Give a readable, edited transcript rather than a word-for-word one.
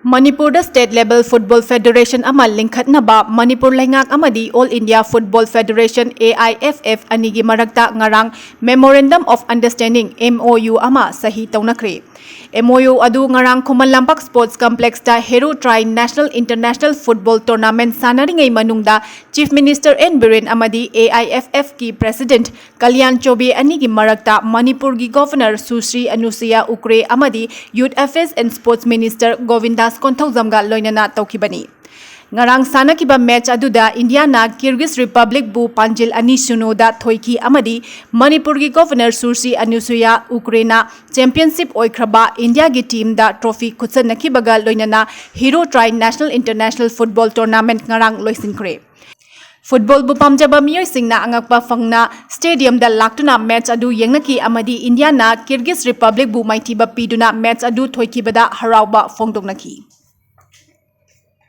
Manipur State Level Football Federation ama lingkhatnaba Manipur Laingak amadi All India Football Federation AIFF anigi maragta ngarang Memorandum of Understanding MOU ama sahi taunakre. MOU adu ngarang Khuman Lampak Sports Complex ta Heru Tri National International Football Tournament sanaringai manungda Chief Minister N Biren amadi AIFF ki President Kalyan Chobe anigi maragta Manipur gi Governor Susri Anusuya Ukre amadi Youth Affairs and Sports Minister Govindas Konthokjamga loinana tawkibani. Ngarang sanakiba match aduda India na Kyrgyz Republic bu Panjil ani suno da thoiki amadi Manipur gi Governor Sursi Anusuya Ukraina Championship oikraba India gi team da trophy khutsan nakibaga loinana Hero Tri National International Football Tournament ngarang loisinkre. Football bu pamjaba miyoi singna angakpa fangna stadium da laktuna match adu yengnaki amadi India na Kyrgyz Republic bu maithiba piduna match adu thoikibada harauba fongdoknaki.